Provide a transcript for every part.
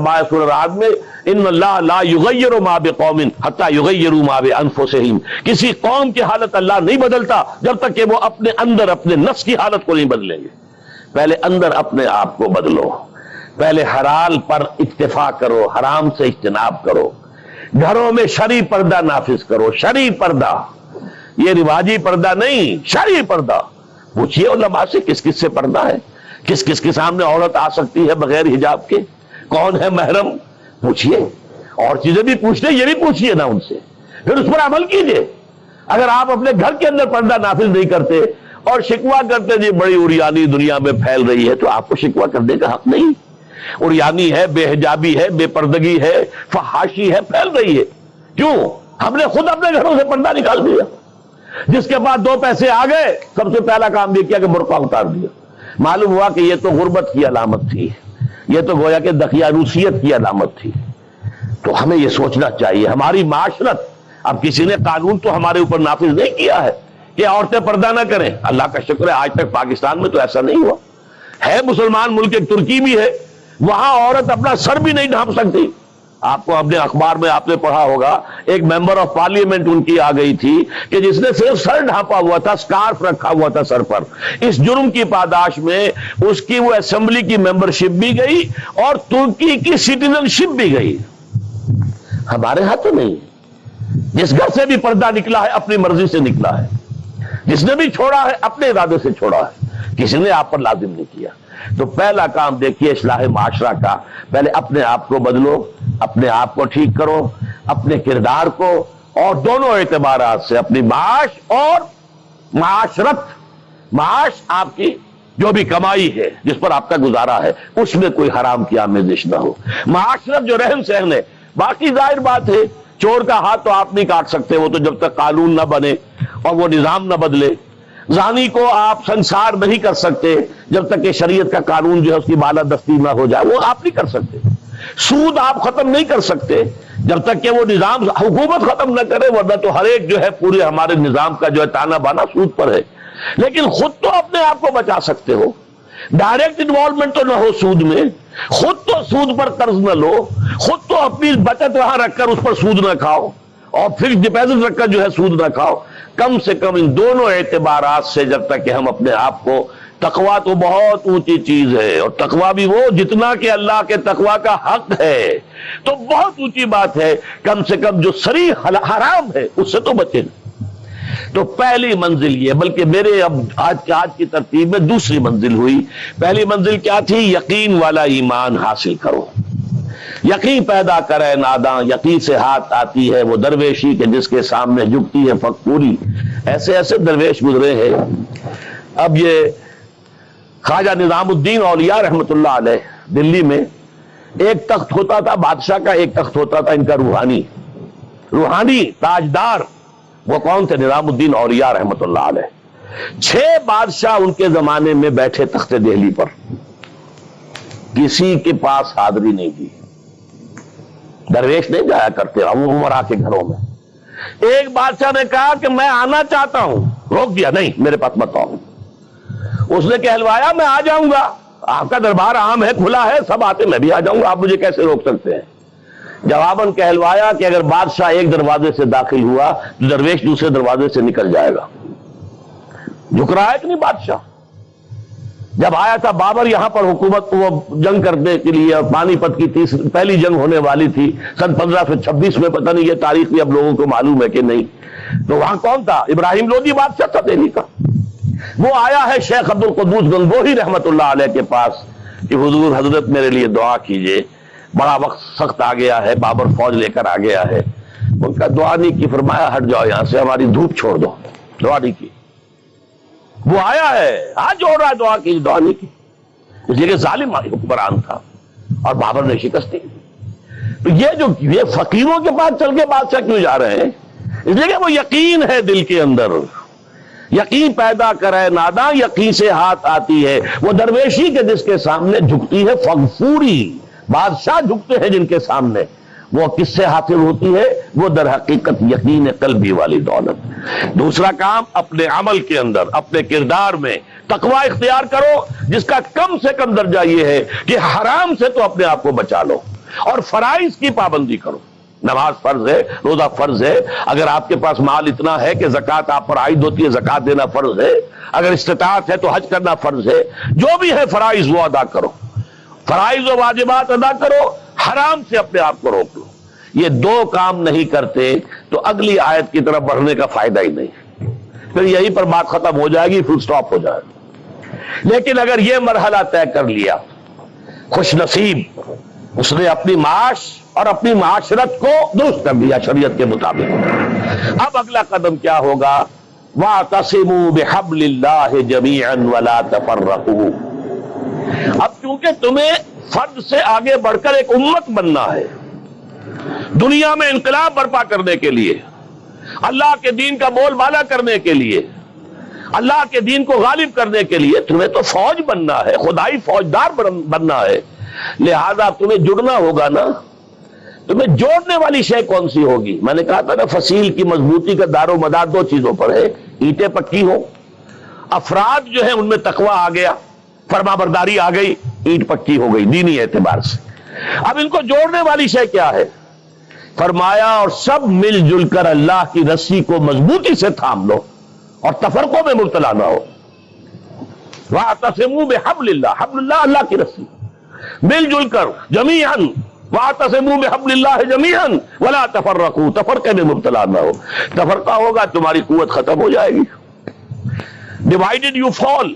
فرمایا سورہ رعد میں ان اللہ لا یغیر ما بقوم حتی یغیروا ما بانفسہم، کسی قوم کی حالت اللہ نہیں بدلتا جب تک کہ وہ اپنے اندر اپنے نفس کی حالت کو نہیں بدلیں گے۔ پہلے اندر اپنے آپ کو بدلو، پہلے حلال پر اکتفا کرو، حرام سے اجتناب کرو، گھروں میں شرعی پردہ نافذ کرو، شرعی پردہ، یہ رواجی پردہ نہیں، شرعی پردہ۔ پوچھئے علماء سے کس کس سے پردہ ہے، کس کس کے سامنے عورت آ سکتی ہے بغیر حجاب کے، کون ہے محرم، پوچھئے، اور چیزیں بھی پوچھتے یہ بھی پوچھئے نا ان سے، پھر اس پر عمل کیجئے۔ اگر آپ اپنے گھر کے اندر پردہ نافذ نہیں کرتے اور شکوہ کرتے جی بڑی عریانی دنیا میں پھیل رہی ہے، تو آپ کو شکوہ کرنے کا حق نہیں۔ عریانی ہے، بے حجابی ہے، بے پردگی ہے، فحاشی ہے، پھیل رہی ہے، کیوں؟ ہم نے خود اپنے گھروں سے پردہ نکال دیا۔ جس کے بعد 2 پیسے آ گئے، سب سے پہلا کام یہ کیا کہ برقع اتار دیا۔ معلوم ہوا کہ یہ تو غربت کی علامت تھی، یہ تو گویا کہ دقیانوسیت کی علامت تھی۔ تو ہمیں یہ سوچنا چاہیے، ہماری معاشرت، اب کسی نے قانون تو ہمارے اوپر نافذ نہیں کیا ہے کہ عورتیں پردہ نہ کریں، اللہ کا شکر ہے آج تک پاکستان میں تو ایسا نہیں ہوا ہے۔ مسلمان ملک ایک ترکی بھی ہے، وہاں عورت اپنا سر بھی نہیں ڈھانپ سکتی۔ آپ کو اپنے اخبار میں آپ نے پڑھا ہوگا، ایک ممبر آف پارلیمنٹ ان کی آ گئی تھی کہ جس نے صرف سر ڈھانپا ہوا تھا، سکارف رکھا ہوا تھا سر پر، اس جرم کی پاداش میں اس کی وہ اسمبلی کی ممبرشپ بھی گئی اور ترکی کی سٹیزن شپ بھی گئی۔ ہمارے ہاں تو نہیں، جس گھر سے بھی پردہ نکلا ہے اپنی مرضی سے نکلا ہے، جس نے بھی چھوڑا ہے اپنے ارادے سے چھوڑا ہے، کسی نے آپ پر لازم نہیں کیا۔ تو پہلا کام دیکھیے اصلاح معاشرہ کا، پہلے اپنے آپ کو بدلو، اپنے آپ کو ٹھیک کرو، اپنے کردار کو، اور دونوں اعتبارات سے اپنی معاش اور معاشرت، معاش آپ کی جو بھی کمائی ہے جس پر آپ کا گزارا ہے اس میں کوئی حرام کی آمیزش نہ ہو، معاشرت جو رہن سہن ہے، باقی ظاہر بات ہے چور کا ہاتھ تو آپ نہیں کاٹ سکتے، وہ تو جب تک قانون نہ بنے اور وہ نظام نہ بدلے، زانی کو آپ سنسار نہیں کر سکتے جب تک کہ شریعت کا قانون جو ہے اس کی بالادستی نہ ہو جائے، وہ آپ نہیں کر سکتے، سود آپ ختم نہیں کر سکتے جب تک کہ وہ نظام حکومت ختم نہ کرے، ورنہ تو ہر ایک جو ہے پورے ہمارے نظام کا جو ہے تانا بانا سود پر ہے۔ لیکن خود تو اپنے آپ کو بچا سکتے ہو، ڈائریکٹ انوالومنٹ تو نہ ہو سود میں، خود تو سود پر قرض نہ لو، خود تو اپنی بچت وہاں رکھ کر اس پر سود نہ کھاؤ، اور فکس ڈپازٹ رکھ کر جو ہے سود نہ کھاؤ۔ کم سے کم ان دونوں اعتبارات سے جب تک کہ ہم اپنے آپ کو، تقویٰ تو بہت اونچی چیز ہے، اور تقویٰ بھی وہ جتنا کہ اللہ کے تقویٰ کا حق ہے، تو بہت اونچی بات ہے، کم سے کم جو صریح حرام ہے اس سے تو بچیں۔ تو پہلی منزل یہ، بلکہ میرے اب آج کی ترتیب میں دوسری منزل ہوئی۔ پہلی منزل کیا تھی؟ یقین والا ایمان حاصل کرو، یقین پیدا کرے ناداں، یقین سے ہاتھ آتی ہے وہ درویشی کہ جس کے سامنے جھکتی ہے فقوری۔ ایسے ایسے درویش گزرے ہیں۔ اب یہ خواجہ نظام الدین اولیاء رحمت اللہ علیہ، دلی میں ایک تخت ہوتا تھا بادشاہ کا، ایک تخت ہوتا تھا ان کا روحانی تاجدار، وہ کون تھے؟ نظام الدین اولیاء رحمت اللہ علیہ۔ 6 بادشاہ ان کے زمانے میں بیٹھے تخت دہلی پر، کسی کے پاس حاضری نہیں دی، درویش نہیں جایا کرتے عمرا کے گھروں میں۔ ایک بادشاہ نے کہا کہ میں آنا چاہتا ہوں، روک دیا، نہیں میرے پاس مت آؤ۔ اس نے کہلوایا میں آ جاؤں گا، آپ کا دربار عام ہے، کھلا ہے، سب آتے، میں بھی آ جاؤں گا، آپ مجھے کیسے روک سکتے ہیں؟ جواباً کہلوایا کہ اگر بادشاہ ایک دروازے سے داخل ہوا تو درویش دوسرے دروازے سے نکل جائے گا۔ جھک رہا ہے کہ نہیں بادشاہ؟ جب آیا تھا بابر یہاں پر حکومت وہ جنگ کرنے کے لیے، پانی پت کی پہلی جنگ ہونے والی تھی سن 1526 میں، پتہ نہیں یہ تاریخ بھی اب لوگوں کو معلوم ہے کہ نہیں، تو وہاں کون تھا؟ ابراہیم لودھی بادشاہ تھا دہلی کا۔ وہ آیا ہے شیخ عبد القدوس گنگوہی رحمت اللہ علیہ کے پاس کہ حضور حضرت میرے لیے دعا کیجئے، بڑا وقت سخت آ گیا ہے، بابر فوج لے کر آ گیا ہے۔ ان کا دعا نہیں کی، فرمایا ہٹ جاؤ یہاں سے، ہماری دھوپ چھوڑ دو، دعا نہیں کی۔ وہ آیا ہے ہاتھ جوڑ رہا ہے، دعا کی، دعا نہیں کی، اس لیے کہ ظالم حکمران تھا اور بابر نے شکست دی۔ تو یہ فقیروں کے پاس چل کے بادشاہ کیوں جا رہے ہیں؟ اس لیے کہ وہ یقین ہے دل کے اندر، یقین پیدا کرے ناداں، یقین سے ہاتھ آتی ہے وہ درویشی کے جس کے سامنے جھکتی ہے فغفوری۔ بادشاہ جھکتے ہیں جن کے سامنے، وہ کس سے حاصل ہوتی ہے؟ وہ در حقیقت یقین قلبی والی دولت۔ دوسرا کام، اپنے عمل کے اندر، اپنے کردار میں تقویٰ اختیار کرو، جس کا کم سے کم درجہ یہ ہے کہ حرام سے تو اپنے آپ کو بچا لو، اور فرائض کی پابندی کرو. نماز فرض ہے, روزہ فرض ہے, اگر آپ کے پاس مال اتنا ہے کہ زکوٰۃ آپ پر عائد ہوتی ہے, زکوٰۃ دینا فرض ہے, اگر استطاعت ہے تو حج کرنا فرض ہے, جو بھی ہے فرائض وہ ادا کرو, فرائض و واجبات ادا کرو, حرام سے اپنے آپ کو روک لو. یہ دو کام نہیں کرتے تو اگلی آیت کی طرف بڑھنے کا فائدہ ہی نہیں, پھر یہیں پر بات ختم ہو جائے گی, فل سٹاپ ہو جائے گا. لیکن اگر یہ مرحلہ طے کر لیا, خوش نصیب, اس نے اپنی معاش اور اپنی معاشرت کو درست کر دیا شریعت کے مطابق. اب اگلا قدم کیا ہوگا؟ وَاعْتَصِمُوا بِحَبْلِ اللَّهِ جَمِيعًا وَلَا تَفَرَّقُوا. اب چونکہ تمہیں فرد سے آگے بڑھ کر ایک امت بننا ہے, دنیا میں انقلاب برپا کرنے کے لیے, اللہ کے دین کا بول بالا کرنے کے لیے, اللہ کے دین کو غالب کرنے کے لیے تمہیں تو فوج بننا ہے, خدائی فوجدار بننا ہے. لہذا تمہیں جڑنا ہوگا نا. تمہیں جوڑنے والی شے کون سی ہوگی؟ میں نے کہا تھا نا, فصیل کی مضبوطی کا دار و مدار دو چیزوں پر ہے, اینٹیں پکی ہو, افراد جو ہیں ان میں تقوی آ گیا, فرما برداری آ گئی, اینٹ پکی ہو گئی دینی اعتبار سے. اب ان کو جوڑنے والی شے کیا ہے؟ فرمایا اور سب مل جل کر اللہ کی رسی کو مضبوطی سے تھام لو اور تفرقوں میں مبتلا نہ ہو. وَاعْتَصِمُوا بِحَبْلِ اللَّهِ, حبل اللہ اللہ کی رسی, مل جل کر جمیعاً. وَاعْتَصِمُوا بِحَبْلِ اللَّهِ جَمِيعًا وَلَا تَفَرَّقُوا, تفرقے میں مبتلا نہ ہو. تفرقہ ہوگا تمہاری قوت ختم ہو جائے گی. Divided you fall,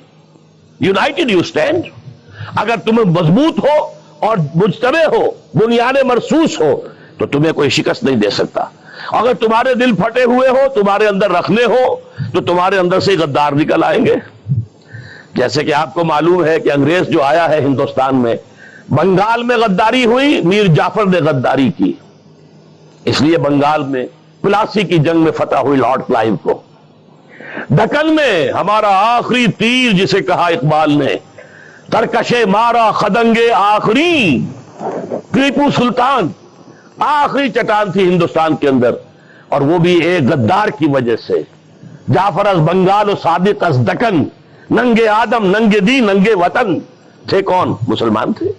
united you stand. اگر تم مضبوط ہو اور مجتمع ہو, بنیاد مرصوص ہو, تو تمہیں کوئی شکست نہیں دے سکتا. اگر تمہارے دل پھٹے ہوئے ہو, تمہارے اندر رکھنے ہو, تو تمہارے اندر سے غدار نکل آئیں گے. جیسے کہ آپ کو معلوم ہے کہ انگریز جو آیا ہے ہندوستان میں, بنگال میں غداری ہوئی, میر جعفر نے غداری کی, اس لیے بنگال میں پلاسی کی جنگ میں فتح ہوئی لارڈ کلائیو کو. دکن میں ہمارا آخری تیر جسے کہا اقبال نے, ترکشے مارا خدنگے آخری, ٹیپو سلطان آخری چٹان تھی ہندوستان کے اندر, اور وہ بھی ایک غدار کی وجہ سے. جعفر از بنگال و صادق از دکن, ننگے آدم ننگے دی ننگے وطن. تھے کون؟ مسلمان تھے.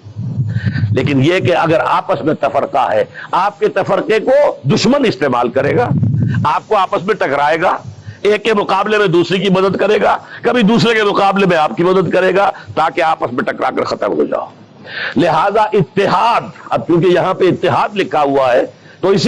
لیکن یہ کہ اگر آپس میں تفرقہ ہے, آپ کے تفرقے کو دشمن استعمال کرے گا, آپ کو آپس میں ٹکرائے گا, ایک کے مقابلے میں دوسرے کی مدد کرے گا, کبھی دوسرے کے مقابلے میں آپ کی مدد کرے گا, تاکہ آپس میں ٹکرا کر ختم ہو جاؤ. لہذا اتحاد, اب کیونکہ یہاں پہ اتحاد لکھا ہوا ہے تو اسی